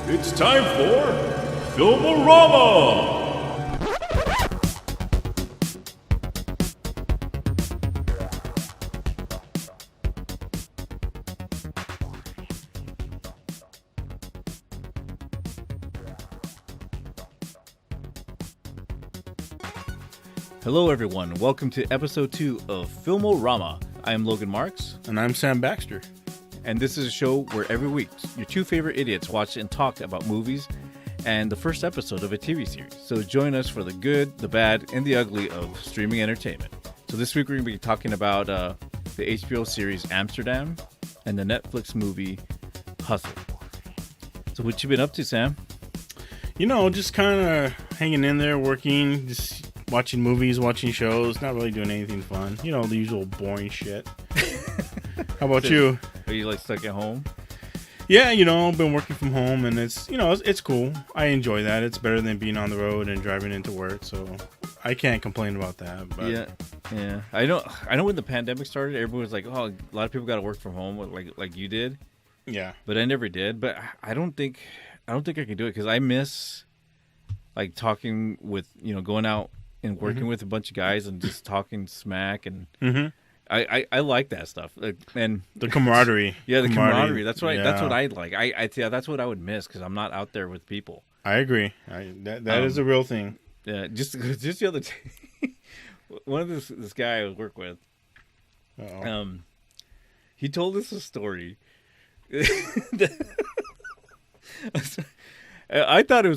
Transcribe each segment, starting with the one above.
It's time for Film-o-rama! Hello everyone, welcome to episode 2 of Film-o-rama. I am Logan Marks. And I'm Sam Baxter. And this is a show where every week your two favorite idiots watch and talk about movies and the first episode of a TV series. So join us for the good, the bad, and the ugly of streaming entertainment. So this week we're going to be talking about the HBO series Amsterdam and the Netflix movie Hustle. So what you been up to, Sam? You know, just kind of hanging in there, working, just watching movies, watching shows, not really doing anything fun. You know, the usual boring shit. How about you? Are you like stuck at home? Yeah, you know, I've been working from home, and it's cool. I enjoy that. It's better than being on the road and driving into work, so I can't complain about that. But Yeah. I know when the pandemic started, everyone was like, "Oh, a lot of people got to work from home," like you did. Yeah. But I never did. But I don't think I can do it because I miss like talking with going out and working with a bunch of guys and just talking smack and. Mm-hmm. I like that stuff, and the camaraderie. Yeah, the camaraderie. That's what I like. That's what I would miss because I'm not out there with people. I agree. That is a real thing. Yeah, just the other day, one of this guy I work with, he told us a story. I thought it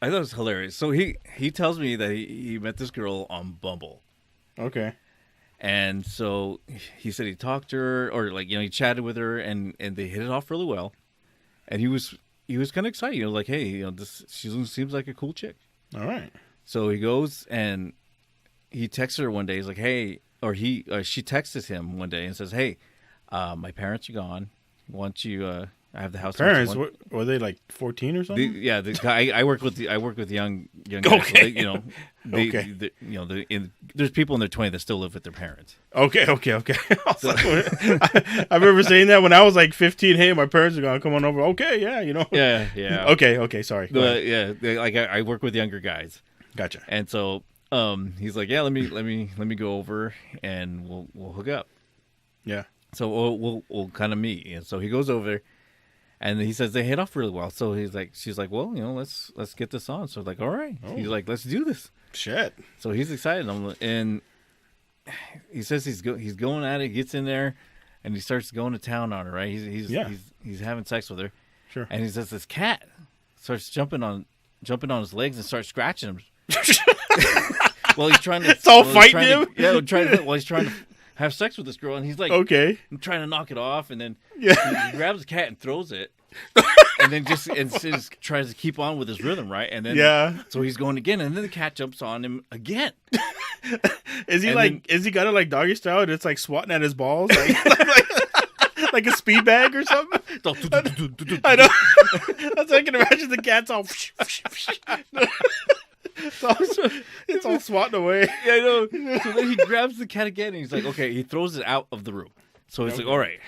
was hilarious. So he tells me that he met this girl on Bumble. Okay. And so he said he talked to her, or he chatted with her, and they hit it off really well. And he was kind of excited, like, hey, she seems like a cool chick. All right. So he goes and he texts her one day. He's like, hey, she texts him one day and says, hey, my parents are gone. Want you? I have the house. Parents? Were they like 14 or something? The guy I work with young guys. Okay. So there's people in their 20s that still live with their parents. Okay. So, I remember saying that when I was like 15. Hey, my parents are gonna come on over. Okay, yeah, Yeah. Okay. Sorry. I work with younger guys. Gotcha. And so he's like, yeah, let me go over and we'll hook up. Yeah. So we'll kind of meet. And so he goes over. And he says they hit off really well. So she's like, well, let's get this on. So like, all right. Oh. He's like, let's do this. Shit. So he's excited. And he says he's going at it, gets in there, and he starts going to town on her, right? He's having sex with her. Sure. And he says this cat starts jumping on his legs and starts scratching him. Well, he's trying to. It's all fighting him. He's trying to have sex with this girl, and he's like, okay, trying to knock it off, and then he grabs the cat and throws it, and then just tries to keep on with his rhythm, right? And then so he's going again, and then the cat jumps on him again. Is he got it like doggy style, and it's like swatting at his balls, like a speed bag or something? I know. That's I can imagine the cat's all. It's all swatting away. Yeah, I know. So then he grabs the cat again, and he's like, okay, he throws it out of the room. So he's like, all right,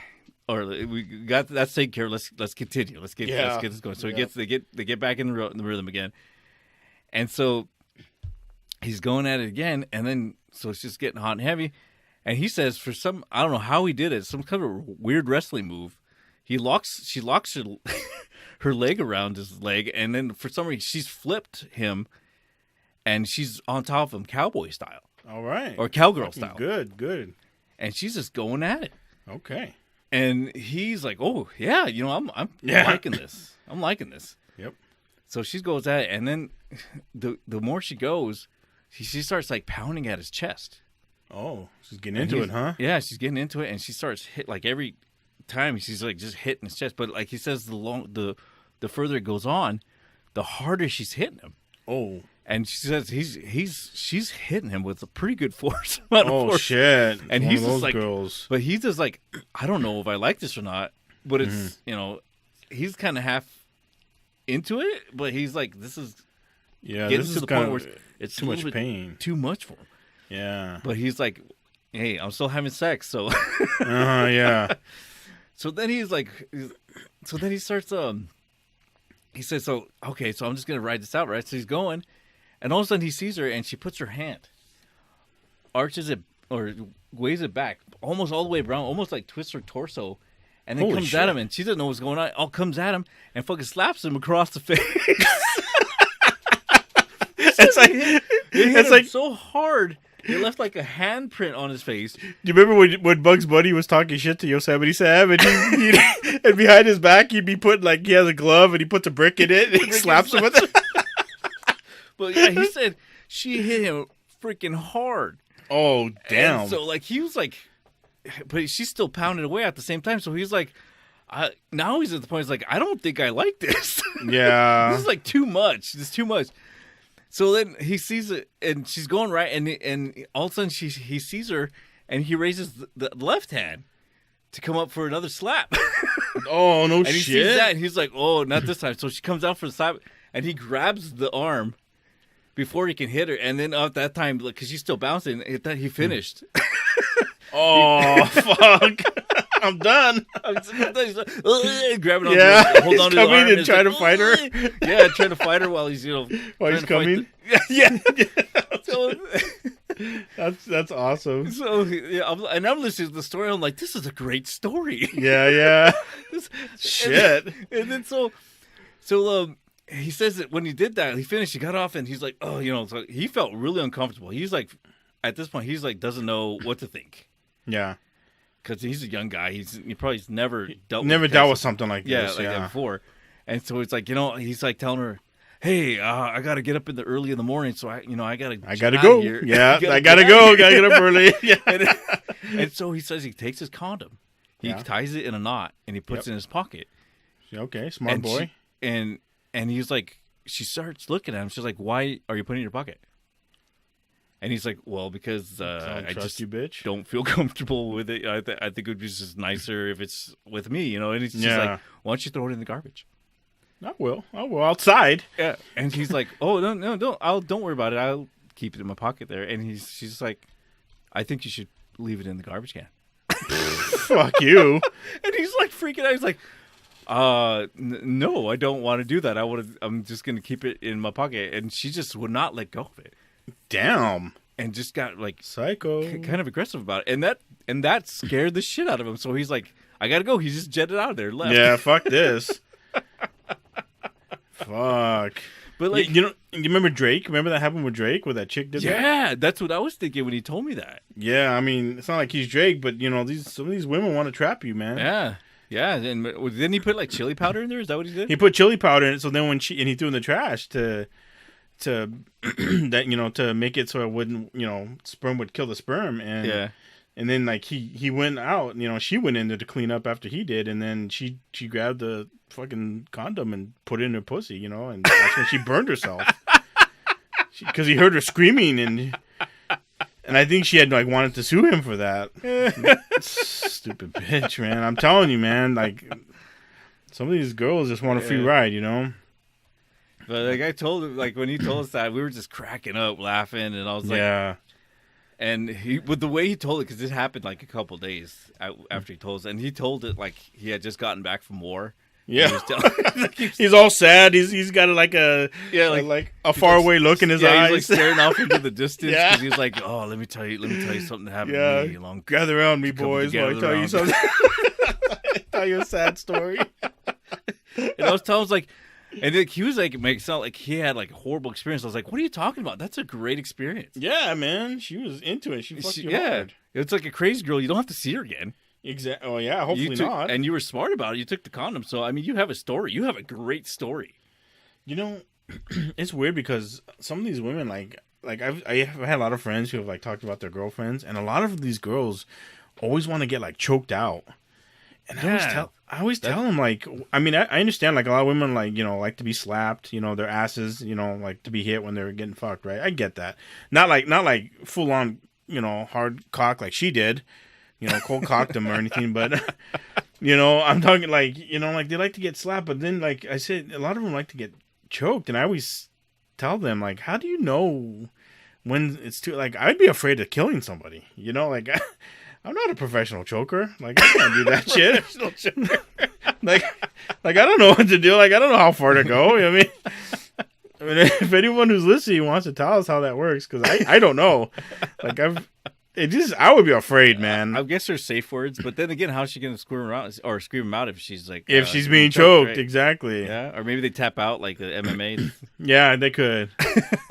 we got that taken care of. Let's continue. Let's get this going. So they get back in the rhythm again, and so he's going at it again, and then so it's just getting hot and heavy. And he says I don't know how he did it, some kind of weird wrestling move. She locks her leg around his leg, and then for some reason she's flipped him. And she's on top of him, cowboy style. All right. Or cowgirl style. Good. And she's just going at it. Okay. And he's like, "Oh yeah, I'm liking this. I'm liking this." Yep. So she goes at it, and then the more she goes, she starts like pounding at his chest. Oh, she's getting into it, huh? Yeah, she's getting into it, and she starts hit like every time she's like just hitting his chest. But like he says, the further it goes on, the harder she's hitting him. Oh. And she says she's hitting him with a pretty good force. Shit! And he's just like, girls. But he's just like, I don't know if I like this or not. But it's he's kind of half into it. But he's like, this is getting to the point where it's too much pain, too much for him. Yeah. But he's like, hey, I'm still having sex, so. Yeah. So then he's like, he starts he says, so I'm just gonna ride this out, right? So he's going, and all of a sudden he sees her, and she puts her hand, arches it or waves it back, almost all the way around, almost like twists her torso, and then Holy comes shit. at him, and she doesn't know what's going on. All comes at him and fucking slaps him across the face. It's like so hard. It left like a handprint on his face. Do you remember when Bugs Bunny was talking shit to Yosemite Sam, and and behind his back he'd be putting like he has a glove and he puts a brick in it and he slaps him with it. But yeah, he said she hit him freaking hard. Oh damn! And so like he was like, but she's still pounding away at the same time. So he's like, now he's at the point. He's like, I don't think I like this. Yeah, this is like too much. This is too much. So then he sees it, and she's going right, and all of a sudden he sees her, and he raises the left hand to come up for another slap. Oh no and shit! he sees that, and he's like, "Oh, not this time!" So she comes out for the slap, and he grabs the arm before he can hit her, and then at that time, because she's still bouncing, he finished. Oh fuck! I'm done. He's like, grabbing on, hold on to the arm and trying to fight her. Yeah, trying to fight her while he's while he's coming. Yeah. So, that's awesome. So yeah, I'm listening to the story. I'm like, this is a great story. Yeah. Shit. And then so he says that when he did that, he finished. He got off, and he's like, oh, so he felt really uncomfortable. He's like, at this point, he's like, doesn't know what to think. Yeah. Because he's a young guy. He probably never dealt with something like this. Yeah, that before. And so it's like, he's like telling her, hey, I got to get up early in the morning. So I got to go. Here. Yeah, I got to go. Got to get up early. Yeah. And so he says he takes his condom. He ties it in a knot and he puts it in his pocket. Okay, smart boy. And he's like, she starts looking at him. She's like, why are you putting it in your pocket? And he's like, well, because I just you, bitch. Don't feel comfortable with it. I think it would be just nicer if it's with me, And he's just like, why don't you throw it in the garbage? I will outside. Yeah. And he's like, oh, no, don't worry about it. I'll keep it in my pocket there. And she's like, I think you should leave it in the garbage can. Fuck you. And he's like freaking out. He's like, no, I don't want to do that. I'm just going to keep it in my pocket. And she just would not let go of it. Damn. And just got like psycho, kind of aggressive about it. And that scared the shit out of him. So he's like, I got to go. He just jetted out of there, left. Yeah, fuck this. Fuck. But like, you remember Drake? Remember that happened with Drake, where that chick did that? Yeah, that's what I was thinking when he told me that. Yeah, I mean, it's not like he's Drake, but some of these women want to trap you, man. Yeah. And didn't he put like chili powder in there? Is that what he did? He put chili powder in it, so then he threw in the trash to that to make it so it wouldn't sperm would kill the sperm, and then like he went out, she went in there to clean up after he did, and then she grabbed the fucking condom and put it in her pussy, and that's when she burned herself because he heard her screaming, and I think she had like wanted to sue him for that. Stupid bitch, man. I'm telling you, man, like some of these girls just want a free ride, But like I told him, like when he told us that, we were just cracking up, laughing, and I was like, yeah. And with the way he told it, because it happened like a couple days after he told us, and he told it like he had just gotten back from war. Yeah, he's all sad. He's got like a faraway look in his eyes. He's like staring off into the distance because he's like, oh, let me tell you something that happened to me. Gather around me, boys. While I tell you something. Tell you a sad story. And I was telling him like. And he was like, making it sound like he had like a horrible experience. I was like, what are you talking about? That's a great experience. Yeah, man. She was into it. She fucked you hard. It's like a crazy girl. You don't have to see her again. Exactly. Oh, yeah. Hopefully not. And you were smart about it. You took the condom. So, I mean, you have a story. You have a great story. It's weird because some of these women, like I've had a lot of friends who have like talked about their girlfriends, and a lot of these girls always want to get like choked out. And I always tell them, like, I mean, I understand, like, a lot of women, like, like to be slapped, their asses, like to be hit when they're getting fucked, right? I get that. Not like full on, hard cock like she did, cold cocked them or anything, but, I'm talking like, like they like to get slapped, but then, like I said, a lot of them like to get choked, and I always tell them, like, how do you know when it's too, like, I'd be afraid of killing somebody, like, I'm not a professional choker. Like, I can't do that shit. like I don't know what to do. Like I don't know how far to go. I mean, if anyone who's listening wants to tell us how that works, because I don't know. Like I would be afraid, man. I guess they're safe words, but then again, how's she gonna squirm around or scream them out if she's like if she's being choked, right? Exactly. Yeah, or maybe they tap out like the MMA. Yeah, they could.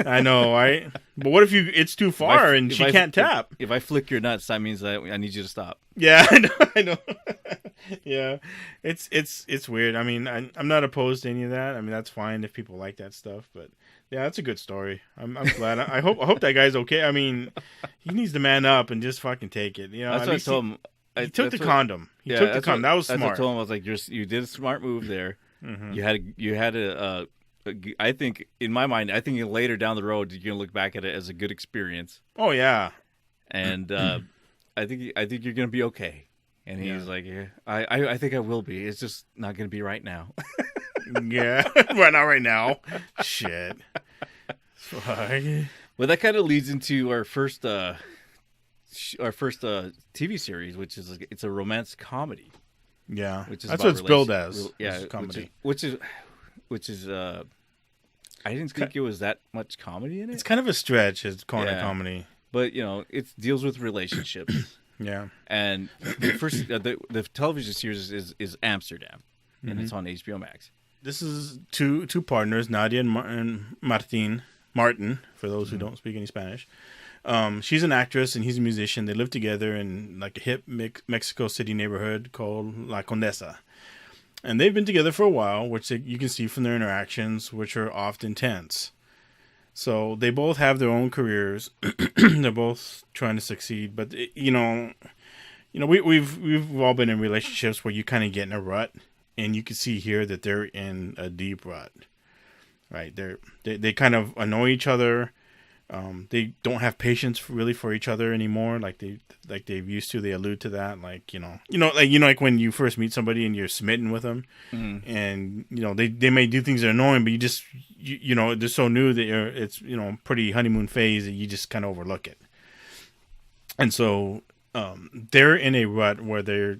I know, right? But what if it's too far and she can't tap? If I flick your nuts, that means that I need you to stop. Yeah, I know. Yeah, it's weird. I mean, I'm not opposed to any of that. I mean, that's fine if people like that stuff, but. Yeah, that's a good story. I'm glad. I hope that guy's okay. I mean, he needs to man up and just fucking take it. You know, that's what I told him. He took the condom. He took the condom. That was smart. That's what I told him. I was like, you did a smart move there. Mm-hmm. You had a I think in my mind, I think later down the road you're gonna look back at it as a good experience. Oh yeah, and I think you're gonna be okay. And he's like, yeah, I think I will be. It's just not gonna be right now. Yeah, well, not right now. Shit. Well, that kind of leads into our first TV series, which is it's a romance comedy. Yeah, that's what it's billed as. Yeah, comedy. Which is I didn't think it was that much comedy in it. It's kind of a stretch. It's calling it comedy, but it deals with relationships. Yeah, and the first the television series is Amsterdam, and it's on HBOmax. This is two partners, Nadia and Martin, for those who don't speak any Spanish. She's an actress and he's a musician. They live together in like a hip Mexico City neighborhood called La Condesa. And they've been together for a while, which you can see from their interactions, which are often tense. So they both have their own careers. They're both trying to succeed. But, we've all been in relationships where you kind of get in a rut. And you can see here that they're in a deep rut, right? They kind of annoy each other. They don't have patience really for each other anymore, like they've used to. They allude to that, like when you first meet somebody and you're smitten with them, and they may do things that are annoying, but they're so new that it's pretty honeymoon phase that you just kind of overlook it. And so they're in a rut where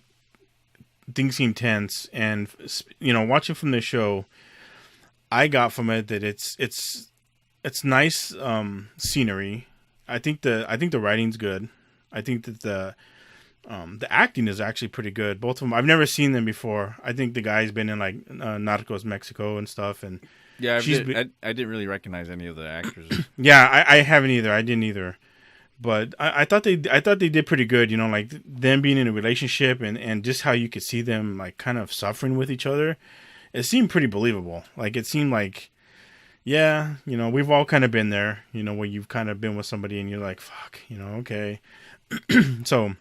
things seem tense, and watching from this show, I got from it that it's nice scenery. I think the writing's good. I think that the acting is actually pretty good. Both of them, I've never seen them before. I think the guy's been in like Narcos Mexico and stuff, and I didn't really recognize any of the actors. Yeah, I haven't either. I didn't either. But I thought they did pretty good, like them being in a relationship and just how you could see them like kind of suffering with each other. It seemed pretty believable. Like it seemed like, yeah, we've all kind of been there, where you've kind of been with somebody and you're like, fuck, okay. So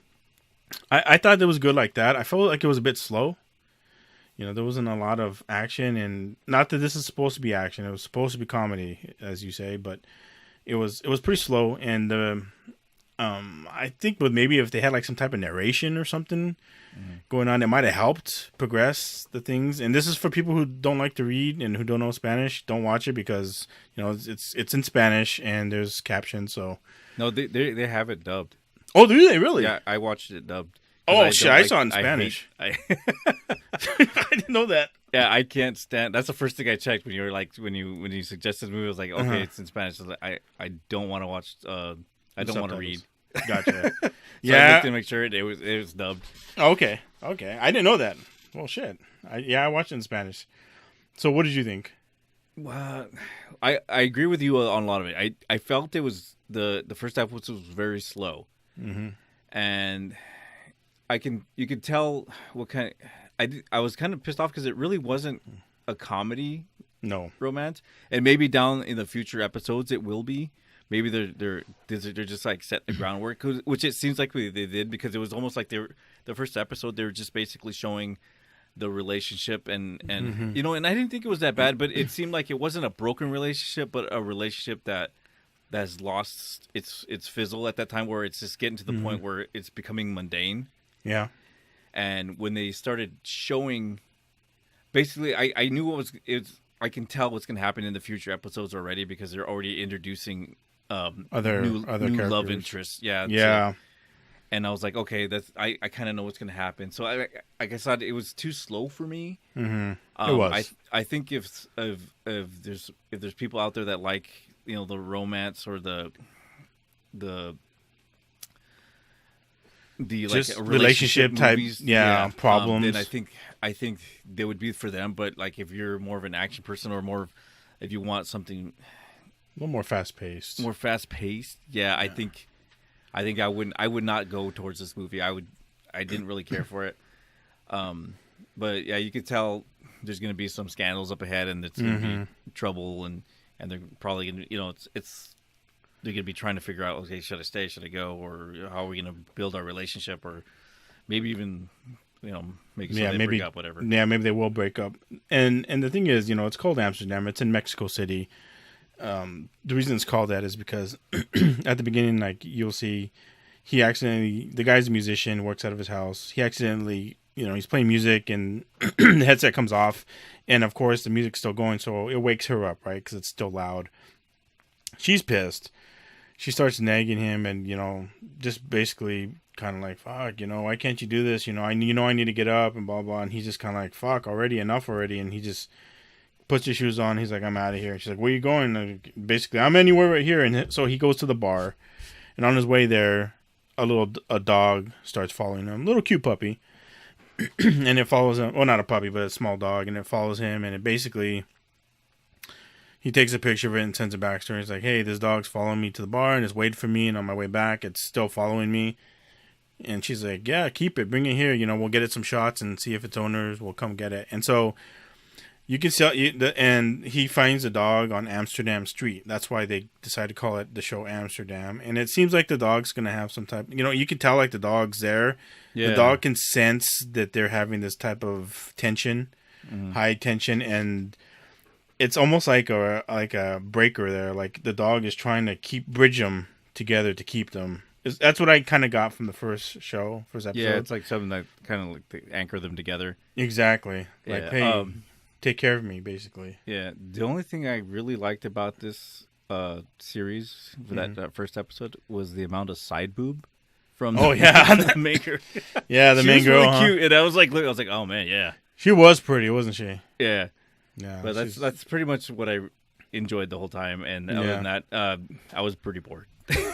I thought it was good like that. I felt like it was a bit slow. There wasn't a lot of action, and not that this is supposed to be action. It was supposed to be comedy, as you say, but it was pretty slow, and I think maybe if they had like some type of narration or something going on, it might have helped progress the things. And this is for people who don't like to read and who don't know Spanish. Don't watch it because it's in Spanish and there's captions. So no, they have it dubbed. Oh, do they really? Yeah, I watched it dubbed. Oh shit, I saw it in Spanish. I didn't know that. Yeah, I can't stand. That's the first thing I checked when you were like when you suggested the movie. I was like, okay, it's in Spanish. I don't want to watch. I don't want to read. Gotcha. So yeah, I looked to make sure it was dubbed. Okay. I didn't know that. Well, shit. I watched it in Spanish. So, what did you think? I agree with you on a lot of it. I felt it was the first episode was very slow, and you could tell what kind. I was kind of pissed off because it really wasn't a comedy, romance, and maybe down in the future episodes it will be. Maybe they're just like setting the groundwork, which it seems like they did, because it was almost like the first episode they were just basically showing the relationship and and I didn't think it was that bad, but it seemed like it wasn't a broken relationship, but a relationship that's lost its fizzle at that time, where it's just getting to the point where it's becoming mundane. Yeah. And when they started showing, basically, I knew I can tell what's going to happen in the future episodes already, because they're already introducing other new love interests. Yeah. Yeah. and I was like, okay, I kind of know what's gonna happen. So I guess it was too slow for me. Mm-hmm. It was. I think if there's people out there that like the romance or the just like relationship type movies, problems, then I think they would be for them. But like if you're more of an action person or more if you want something a little more fast paced, yeah, I think I would not go towards this movie. I didn't really care for it. But yeah, you could tell there's going to be some scandals up ahead, and it's going to be trouble, and they're probably going to they're going to be trying to figure out, okay, should I stay, should I go, or how are we going to build our relationship, or maybe even make it so they break up, whatever. Yeah, maybe they will break up. And the thing is, it's called Amsterdam. It's in Mexico City. The reason it's called that is because at the beginning, like you'll see, the guy's a musician, works out of his house. He accidentally, he's playing music and the headset comes off, and of course the music's still going, so it wakes her up, right? Because it's still loud. She's pissed. She starts nagging him, and just basically kind of like, fuck, why can't you do this? I need to get up and blah blah. And he's just kind of like, fuck, enough already. And he just puts his shoes on. He's like, I'm out of here. And she's like, where you going? And basically, I'm anywhere right here. And so he goes to the bar, and on his way there, a dog starts following him, little cute puppy, and it follows him. Well, not a puppy, but a small dog, and it follows him, and it basically. He takes a picture of it and sends it back to her. He's like, hey, this dog's following me to the bar and it's waiting for me. And on my way back, it's still following me. And she's like, yeah, keep it. Bring it here. We'll get it some shots and see if its owners will come get it. And so you can and he finds the dog on Amsterdam Street. That's why they decided to call it the show Amsterdam. And it seems like the dog's going to have some type, you can tell like the dog's there. Yeah. The dog can sense that they're having this type of tension, high tension, and it's almost like a breaker there. Like the dog is trying to bridge them together to keep them. That's what I kind of got from the first episode. Yeah, it's like something that kind of like to anchor them together. Exactly. Like, hey, take care of me, basically. Yeah. The only thing I really liked about this series for that first episode was the amount of side boob from the main girl. Yeah, the main girl. She was really cute, and I was like, oh man, yeah. She was pretty, wasn't she? Yeah. Yeah, but that's pretty much what I enjoyed the whole time, and other than that, I was pretty bored.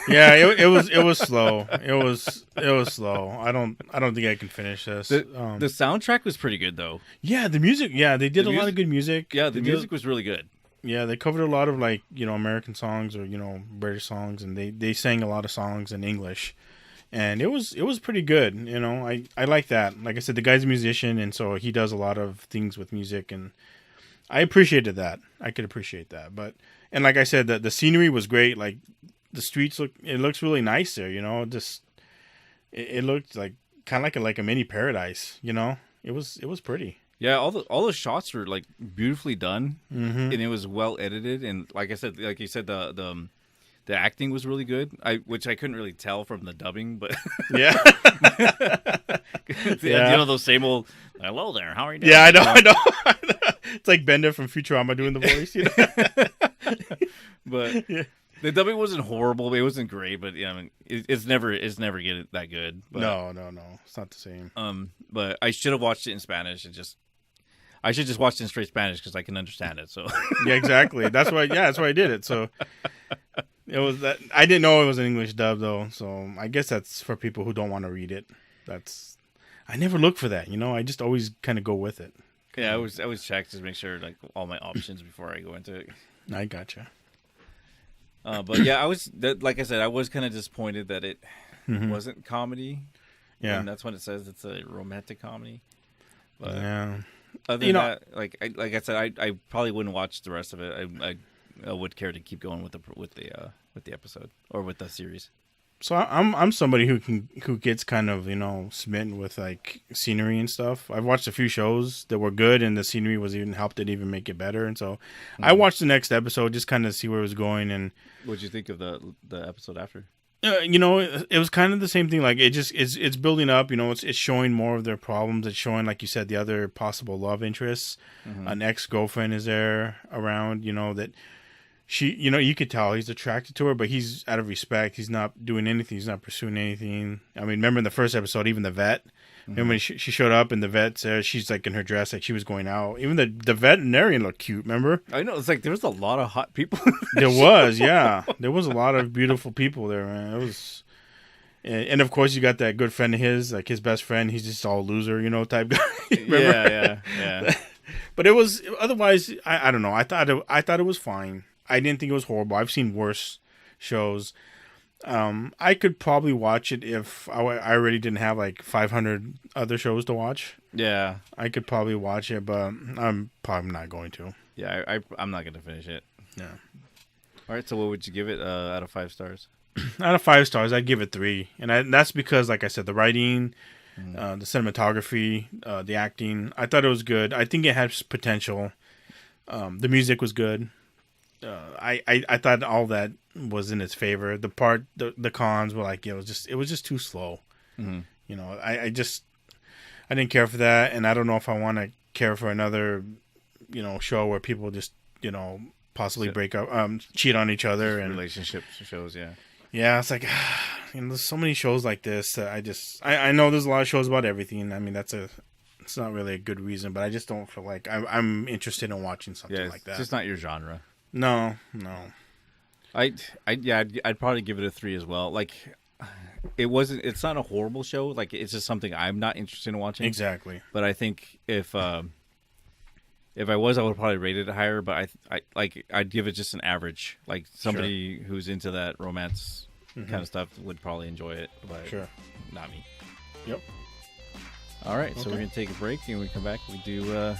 Yeah, it was slow. It was slow. I don't think I can finish this. The soundtrack was pretty good though. Yeah, the music. Yeah, they did a lot of good music. Yeah, the music was really good. Yeah, they covered a lot of like American songs or British songs, and they sang a lot of songs in English, and it was pretty good. I like that. Like I said, the guy's a musician, and so he does a lot of things with music, and I appreciated that. I could appreciate that. And like I said, the scenery was great. Like the streets looks really nice there. It looked like kind of like a mini paradise. It was pretty. Yeah, all the shots were like beautifully done, and it was well edited. And like I said, like you said, the acting was really good. Which I couldn't really tell from the dubbing, but yeah. Those same old hello there, how are you doing? Yeah, I know. It's like Bender from Futurama doing the voice, But the dubbing wasn't horrible. It wasn't great, but it's never getting that good. But, no, it's not the same. But I should have watched it in Spanish I should just watch it in straight Spanish because I can understand it. So yeah, exactly. That's why I did it. So it was that I didn't know it was an English dub though. So I guess that's for people who don't want to read it. I never look for that. I just always kind of go with it. Yeah, I always check to make sure like all my options before I go into it. I gotcha. But yeah, like I said, I was kind of disappointed that it wasn't comedy. Yeah, and that's when it says it's a romantic comedy. But yeah, other than that, like I said, I probably wouldn't watch the rest of it. I would care to keep going with the episode or with the series. So I'm somebody who gets kind of smitten with like scenery and stuff. I've watched a few shows that were good, and the scenery helped it even make it better. And so I watched the next episode just kind of see where it was going. And what'd you think of the episode after? It was kind of the same thing. Like it's building up. It's showing more of their problems. It's showing, like you said, the other possible love interests. An ex-girlfriend is there around. That you could tell he's attracted to her, but he's out of respect. He's not doing anything. He's not pursuing anything. I mean, remember in the first episode, even the vet. Remember when she showed up and the vet said she's like in her dress, like she was going out. Even the veterinarian looked cute. Remember? I know. It's like there was a lot of hot people. There was, yeah. There was a lot of beautiful people there, man. It was, and of course you got that good friend of his, like his best friend. He's just all loser, type guy. Yeah. But it was otherwise. I don't know. I thought it was fine. I didn't think it was horrible. I've seen worse shows. I could probably watch it if I already didn't have like 500 other shows to watch. Yeah. I could probably watch it, but I'm probably not going to. Yeah, I'm not going to finish it. Yeah. All right, so what would you give it out of 5 stars? Out of 5 stars, I'd give it 3. And that's because, like I said, the writing, the cinematography, the acting, I thought it was good. I think it has potential. The music was good. I thought all that was in its favor. The cons were like, it was just too slow. Mm-hmm. I didn't care for that, and I don't know if I want to care for another, show where people just, possibly break up, cheat on each other, and relationship shows. Yeah, it's like, there's so many shows like this. I know there's a lot of shows about everything. I mean, it's not really a good reason, but I just don't feel like I'm interested in watching something like that. It's just not your genre. No. I'd probably give it a 3 as well. Like, it's not a horrible show. Like, it's just something I'm not interested in watching. Exactly. But I think if I was, I would probably rate it higher. But I'd give it just an average. Like somebody who's into that romance kind of stuff would probably enjoy it. But not me. Yep. All right, so we're gonna take a break, and when we come back, we do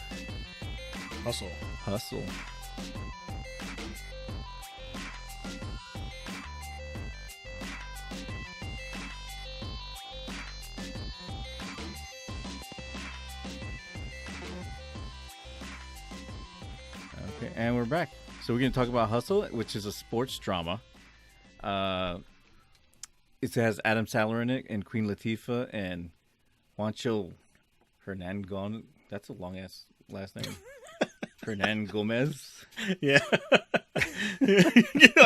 Hustle. Okay, and we're back. So we're going to talk about Hustle, which is a sports drama. It has Adam Sandler in it, and Queen Latifah, and Juancho Hernan Gon. That's a long ass last name. Hernan Gomez. Yeah. It's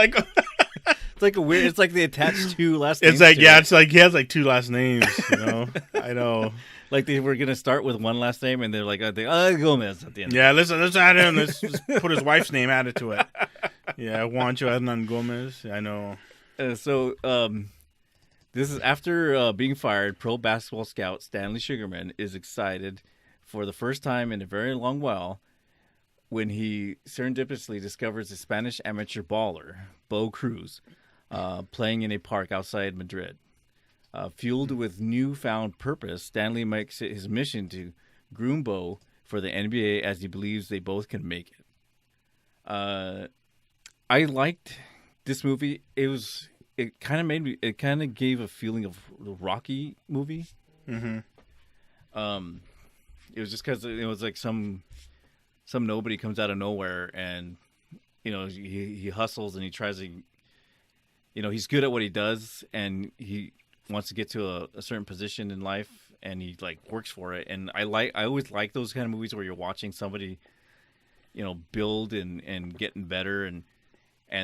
like a weird. It's like they attached 2 last names. It's like it's like he has like 2 last names. I know. Like they were gonna start with one last name, and they're like, Gomez at the end. Yeah, let's add him. Let's just put his wife's name added to it. Yeah, Juancho Hernan Gomez. I know. So this is after being fired. Pro basketball scout Stanley Sugarman is excited for the first time in a very long while when he serendipitously discovers a Spanish amateur baller, Bo Cruz, playing in a park outside Madrid. Fueled with newfound purpose, Stanley makes it his mission to groom Bo for the NBA as he believes they both can make it. I liked this movie. It kind of gave a feeling of the Rocky movie. Mm-hmm. It was just because it was like some nobody comes out of nowhere, and he hustles and he tries to, he's good at what he does, and he wants to get to a certain position in life, and he like works for it. And I always like those kind of movies where you're watching somebody, build and getting better, and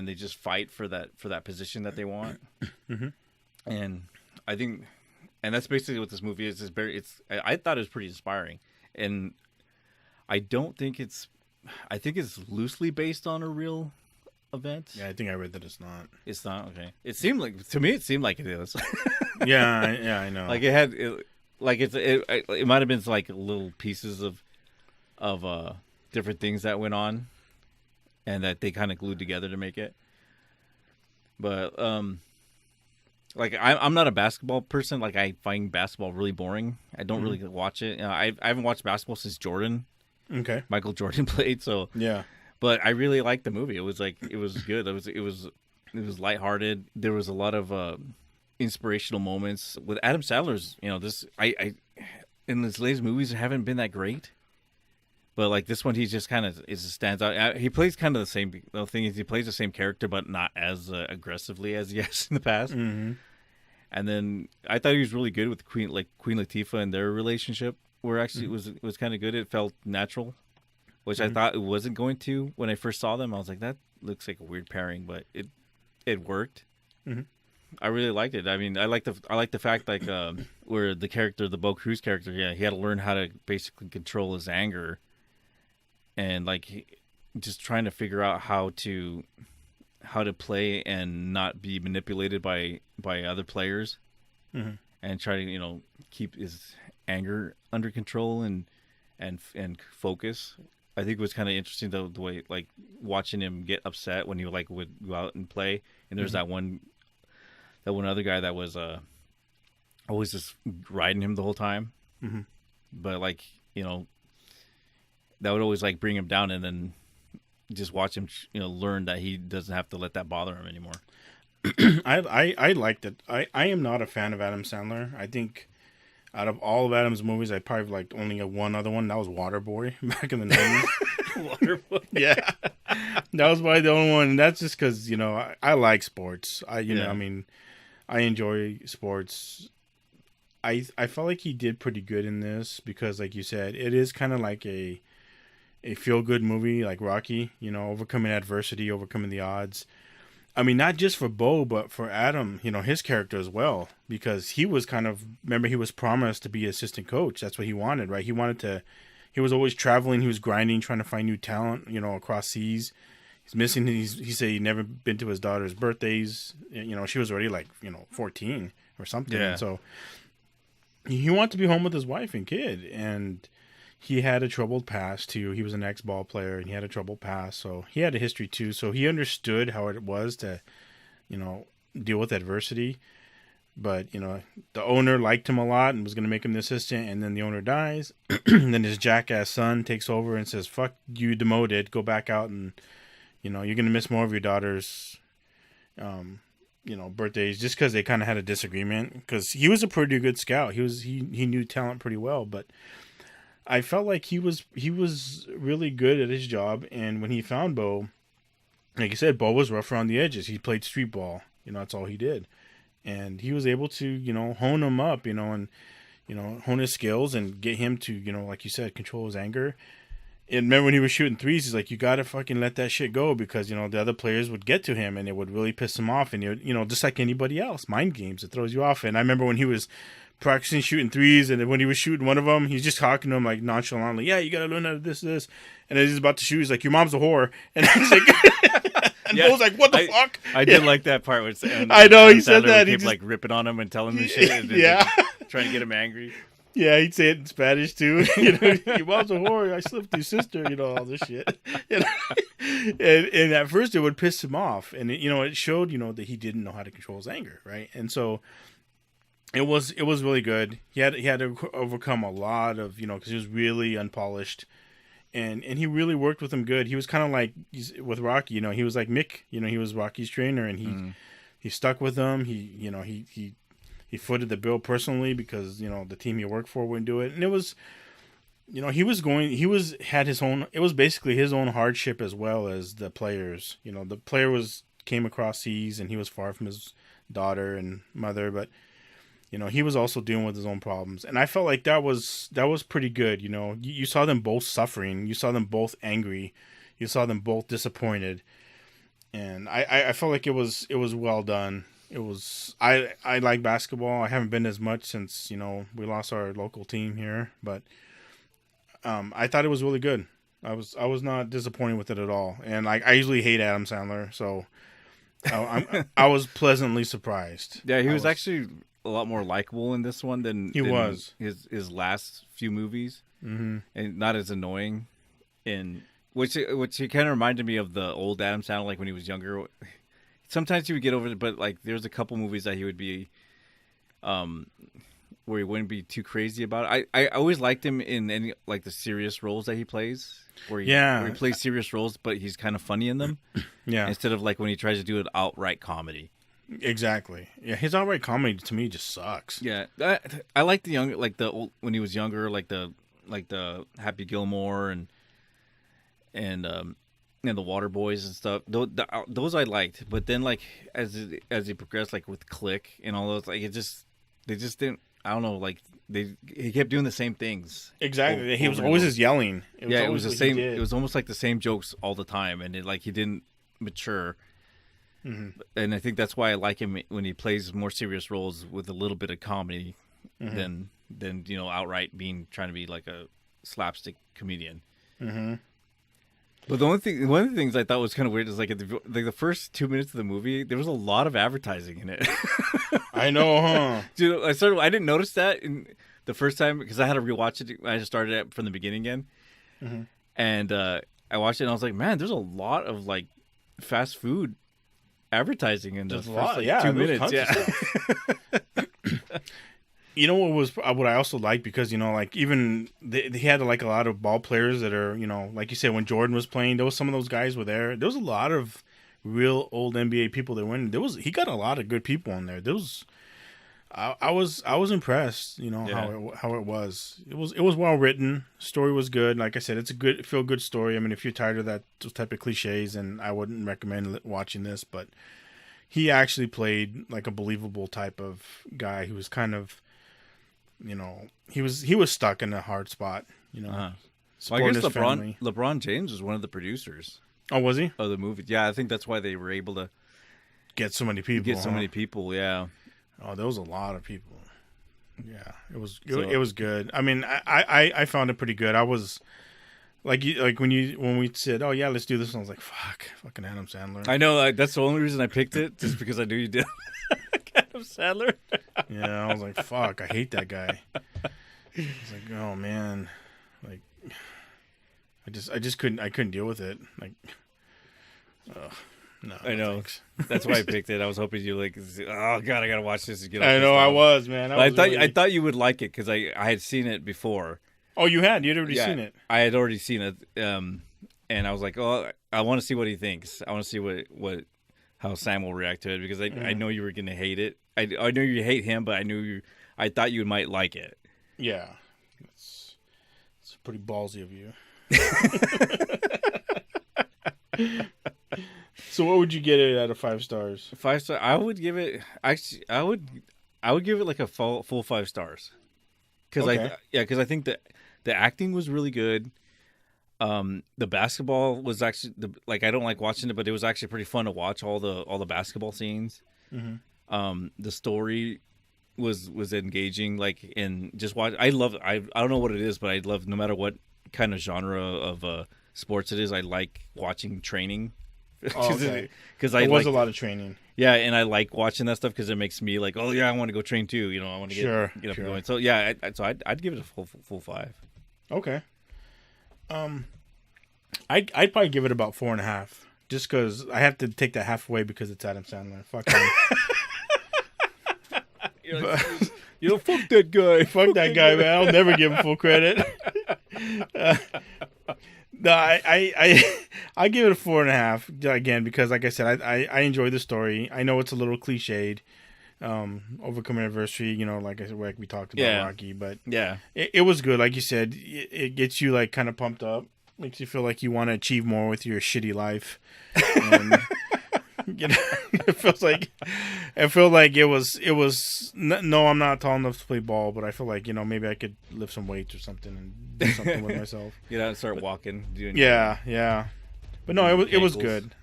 they just fight for that position that they want. Mm-hmm. And I think, and that's basically what this movie is. I thought it was pretty inspiring, and I think it's loosely based on a real event. Yeah, I think I read that it's not. It's not? Okay. It seemed like it is. Yeah, I know. Like it might have been like little pieces of different things that went on, and that they kind of glued together to make it. But like I'm not a basketball person. Like I find basketball really boring. I don't really watch it. I haven't watched basketball since Michael Jordan played. So yeah. But I really liked the movie. It was good. It was lighthearted. There was a lot of inspirational moments with Adam Sandler's. In his latest movies haven't been that great, but like this one, he just kind of stands out. He plays kind of the same thing. He plays the same character, but not as aggressively as he has in the past. Mm-hmm. And then I thought he was really good with Queen Latifah and their relationship, where actually it was kind of good. It felt natural. which I thought it wasn't going to when I first saw them. I was like, that looks like a weird pairing, but it worked. Mm-hmm. I really liked it. I mean, I like the fact like where the character, the Bo Cruz character, yeah, he had to learn how to basically control his anger, and like just trying to figure out how to play and not be manipulated by other players, and try to keep his anger under control and focus. I think it was kind of interesting the way like watching him get upset when he would go out and play, and there's that one other guy that was always just riding him the whole time, but like that would always like bring him down, and then just watch him learn that he doesn't have to let that bother him anymore. I liked it. I am not a fan of Adam Sandler. I think out of all of Adam's movies, I probably liked only one other one. That was Waterboy back in the 90s. Waterboy. Yeah. That was probably the only one. And that's just because, I like sports. I mean, I enjoy sports. I felt like he did pretty good in this because, like you said, it is kind of like a feel-good movie like Rocky, overcoming adversity, overcoming the odds. I mean, not just for Bo, but for Adam, his character as well, because he was remember he was promised to be assistant coach. That's what he wanted, right? He was always traveling. He was grinding, trying to find new talent, across seas. He's missing, he said he'd never been to his daughter's birthdays. She was already 14 or something. Yeah. And so he wanted to be home with his wife and kid, and he had a troubled past too. He was an ex-ball player, and he had a troubled past, so he had a history too. So he understood how it was to, deal with adversity. But the owner liked him a lot and was going to make him the assistant, and then the owner dies. And then his jackass son takes over and says, "Fuck you, demoted. Go back out, and you're going to miss more of your daughter's, birthdays," just because they kind of had a disagreement. Because he was a pretty good scout. He knew talent pretty well, but I felt like he was really good at his job, and when he found Bo, like you said, Bo was rough around the edges. He played street ball, that's all he did, and he was able to hone him up, and hone his skills and get him to like you said, control his anger. And remember when he was shooting threes, he's like, you gotta fucking let that shit go, because the other players would get to him and it would really piss him off, and just like anybody else, mind games, it throws you off. And I remember when he was practicing shooting threes, and when he was shooting one of them, he's just talking to him like nonchalantly, "Yeah, you gotta learn how to this," and as he's about to shoot, he's like, "Your mom's a whore," and he's like, and Bo's like, "What the fuck?" I did like that part where I know he said that, he kept like ripping on him and telling him shit, and trying to get him angry. Yeah, he'd say it in Spanish too. "Your mom's a whore. I slept with your sister." All this shit. And at first it would piss him off, and it showed that he didn't know how to control his anger, right? And so it was really good. He had to overcome a lot of because he was really unpolished, and he really worked with him good. He was kind of like with Rocky. He was like Mick. He was Rocky's trainer, and he stuck with him. He footed the bill personally because the team he worked for wouldn't do it, and it was had his own. It was basically his own hardship as well as the players. The player came across seas, and he was far from his daughter and mother, but he was also dealing with his own problems, and I felt like that was pretty good. You saw them both suffering, you saw them both angry, you saw them both disappointed, and I felt like it was well done. It was I like basketball. I haven't been as much since we lost our local team here, but I thought it was really good. I was not disappointed with it at all, and I usually hate Adam Sandler, so I was pleasantly surprised. Yeah, he was actually a lot more likable in this one than was his last few movies, and not as annoying. And which he kind of reminded me of the old Adam Sandler, like when he was younger. Sometimes he would get over it, but like there's a couple movies that he would be, where he wouldn't be too crazy about it. I always liked him in any like the serious roles that he plays, where he plays serious roles, but he's kind of funny in them. Yeah, instead of like when he tries to do an outright comedy. Exactly. Yeah, his outright comedy to me just sucks. Yeah, I like the young, like the old, when he was younger, like the Happy Gilmore and the Water Boys and stuff. Those I liked, but then like as he progressed, like with Click and all those, like they just didn't. I don't know, like he kept doing the same things. Exactly. He was always just yelling. It was the same. It was almost like the same jokes all the time, and he didn't mature. Mm-hmm. And I think that's why I like him when he plays more serious roles with a little bit of comedy than outright trying to be like a slapstick comedian. Mm-hmm. But one of the things I thought was kind of weird is like the first 2 minutes of the movie, there was a lot of advertising in it. I know, huh? Dude, I didn't notice that in the first time because I had to rewatch it. I just started it from the beginning again, and I watched it and I was like, man, there's a lot of like fast food advertising in the first 2 minutes. Yeah. You know what I also like, because like even they had like a lot of ball players that are like you said, when Jordan was playing, there was some of those guys were there. There was a lot of real old NBA people that went. He got a lot of good people on there. I was impressed. How it was. It was well written. Story was good. Like I said, it's a good feel good story. I mean, if you're tired of those type of cliches, then I wouldn't recommend watching this. But he actually played like a believable type of guy who was kind of. He was stuck in a hard spot. Well, I guess LeBron James was one of the producers. Oh, was he? Of the movie. Yeah, I think that's why they were able to get so many people. Many people, yeah. Oh, there was a lot of people. Yeah, it was good. I mean, I found it pretty good. I was when we said, "Oh yeah, let's do this," and I was like, fucking Adam Sandler. I know that's the only reason I picked it, just because I knew you did. Adam Sandler. Yeah, I was like, fuck, I hate that guy. I was like, oh man, like, I just couldn't deal with it. Like, no. I know. Thanks. That's why I picked it. I was hoping you oh god, I gotta watch this and get. I know, I was, man. I thought you would like it because I had seen it before. Oh, you'd already seen it. I had already seen it, and I was like, oh, I want to see what he thinks. I want to see how Sam will react to it, because I know you were gonna hate it. I know you hate him, but I thought you might like it. Yeah, it's pretty ballsy of you. So what would you get it out of 5 stars? 5 star. I would give it. Actually, I would give it like a full 5 stars. Because I think that the acting was really good. The basketball was actually I don't like watching it, but it was actually pretty fun to watch all the basketball scenes. Mm-hmm. The story was engaging. And just watch. I love. I don't know what it is, but I love no matter what kind of genre of sports it is. I like watching training. Because there was a lot of training. Yeah, and I like watching that stuff because it makes me like, oh yeah, I want to go train too. I want to get up and going. So yeah, I'd give it a full 5. Okay. I'd probably give it about 4.5, just because I have to take that half away because it's Adam Sandler. Fuck him. Fuck that guy. Fuck that guy, man. I'll never give him full credit. No, I give it a 4.5 again because, like I said, I enjoy the story. I know it's a little cliched, overcoming adversity. Like we talked about Rocky, but yeah, it was good. Like you said, it gets you kind of pumped up, makes you feel like you want to achieve more with your shitty life. And, it feels like it was. No, I'm not tall enough to play ball, but I feel like maybe I could lift some weights or something and do something with myself. And start walking. Yeah. But no, it was good.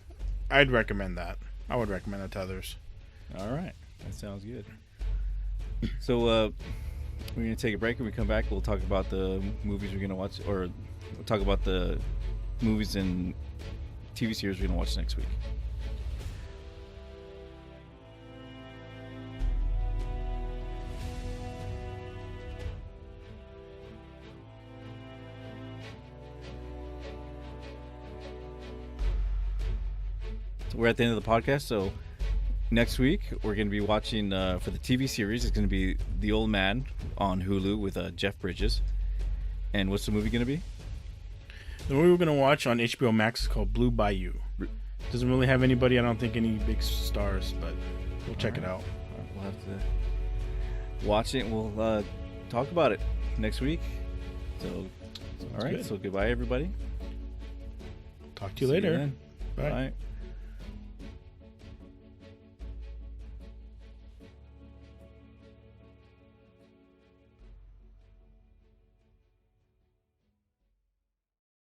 I'd recommend that. I would recommend it to others. All right, that sounds good. So we're gonna take a break. When we come back, we'll talk about the movies we're gonna watch, or we'll talk about the movies and TV series we're gonna watch next week. We're at the end of the podcast, so next week we're going to be watching for the TV series. It's going to be The Old Man on Hulu with Jeff Bridges. And what's the movie going to be? The movie we're going to watch on HBOmax is called Blue Bayou. Doesn't really have anybody, I don't think, any big stars, but we'll check it out. We'll have to watch it and we'll talk about it next week. So, all right, so goodbye, everybody. Talk to you later. Bye. Bye.